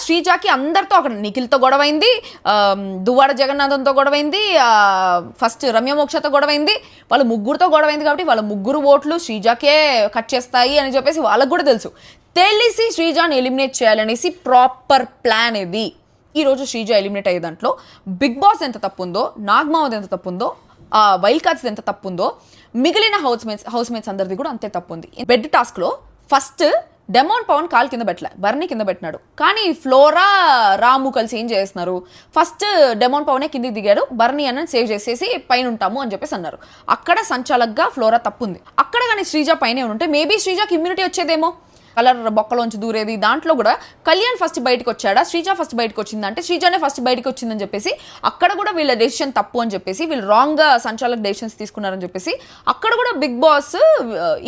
శ్రీజాకి అందరితో అక్కడ నిఖిల్తో గొడవైంది, దువ్వాడ జగన్నాథంతో గొడవైంది, ఫస్ట్ రమ్యమోక్షతో గొడవైంది, వాళ్ళ ముగ్గురుతో గొడవైంది. కాబట్టి వాళ్ళ ముగ్గురు ఓట్లు శ్రీజాకే కట్ చేస్తాయి అని చెప్పేసి వాళ్ళకు కూడా తెలుసు. తెలిసి శ్రీజాని ఎలిమినేట్ చేయాలనేసి ప్రాపర్ ప్లాన్ ఇది. ఈరోజు శ్రీజ ఎలిమినేట్ అయ్యే దాంట్లో బిగ్ బాస్ ఎంత తప్పు ఉందో, నాగమావది ఎంత తప్పు ఉందో, వైల్డ్ కార్డ్స్ ఎంత తప్పు ఉందో, మిగిలిన హౌస్ మేట్స్ అందరిది కూడా అంతే తప్పు ఉంది. బెడ్ టాస్క్లో ఫస్ట్ డెమోన్ పవన్ కాల్ కింద పెట్టలే, బర్నీ కింద పెట్టినాడు. కానీ ఫ్లోరా రాము కలిసి ఏం చేస్తున్నారు, ఫస్ట్ డెమోన్ పవనే కిందికి దిగాడు, బర్నీ అన్న సేవ్ చేసేసి పైన ఉంటాము అని చెప్పేసి అన్నారు. అక్కడ సంచాలక్గా ఫ్లోరా తప్పుంది. అక్కడ కానీ శ్రీజ పైన ఉంటే మేబీ శ్రీజకి ఇమ్యూనిటీ వచ్చేదేమో, కలర్ బొక్కలోంచి దూరేది. దాంట్లో కూడా కళ్యాణ్ ఫస్ట్ బయటకు వచ్చాడా, శ్రీజ ఫస్ట్ బయటకు వచ్చిందంటే శ్రీజానే ఫస్ట్ బయటకు వచ్చిందని చెప్పేసి అక్కడ కూడా వీళ్ళ డెసిషన్ తప్పు అని చెప్పేసి, వీళ్ళు రాంగ్గా సంచాలక డెసిషన్స్ తీసుకున్నారని చెప్పేసి అక్కడ కూడా బిగ్ బాస్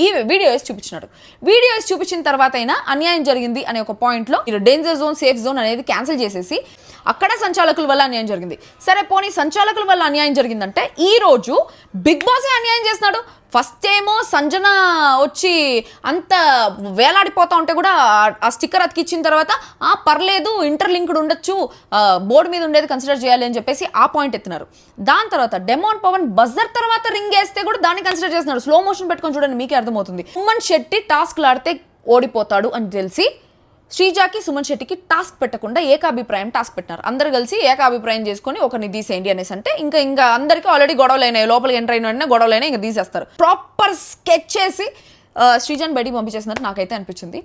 ఈ వీడియో వేసి చూపించినాడు. వీడియో వేసి చూపించిన తర్వాత అయినా అన్యాయం జరిగింది అనే ఒక పాయింట్లో మీరు డేంజర్ జోన్, సేఫ్ జోన్ అనేది క్యాన్సిల్ చేసేసి అక్కడ సంచాలకుల వల్ల అన్యాయం జరిగింది. సరే పోనీ సంచాలకుల వల్ల అన్యాయం జరిగిందంటే ఈ రోజు బిగ్ బాసే అన్యాయం చేస్తున్నాడు. ఫస్ట్ ఏమో సంజన వచ్చి అంత వేలాడిపోతా ఉంటే కూడా ఆ స్టిక్కర్ అతికిచ్చిన తర్వాత పర్లేదు ఇంటర్లింక్డ్ ఉండొచ్చు, బోర్డు మీద ఉండేది కన్సిడర్ చేయాలి అని చెప్పేసి ఆ పాయింట్ ఎత్తున్నారు. దాని తర్వాత డెమోన్ పవన్ బజర్ తర్వాత రింగ్ వేస్తే కూడా దాన్ని కన్సిడర్ చేస్తున్నారు. స్లో మోషన్ పెట్టుకొని చూడండి, మీకే అర్థమవుతుంది. సుమన్ శెట్టి టాస్క్లు ఆడితే ఓడిపోతాడు అని తెలిసి శ్రీజాకి సుమన్ శెట్టికి టాస్క్ పెట్టకుండా ఏకాభిప్రాయం టాస్క్ పెట్టినారు. అందరు కలిసి ఏకాభిప్రాయం చేసుకుని ఒకరిని తీసేయండి అనేసి అంటే ఇంకా అందరికీ ఆల్రెడీ గొడవలు అయినాయి, లోపలికి ఎంటర్ అయిన వెంటనే గొడవలు అయినాయి, ఇంకా తీసేస్తారు. ప్రాపర్ స్కెచ్ చేసి శ్రీజాని బయటికి పంపించేసినట్టు నాకైతే అనిపించింది.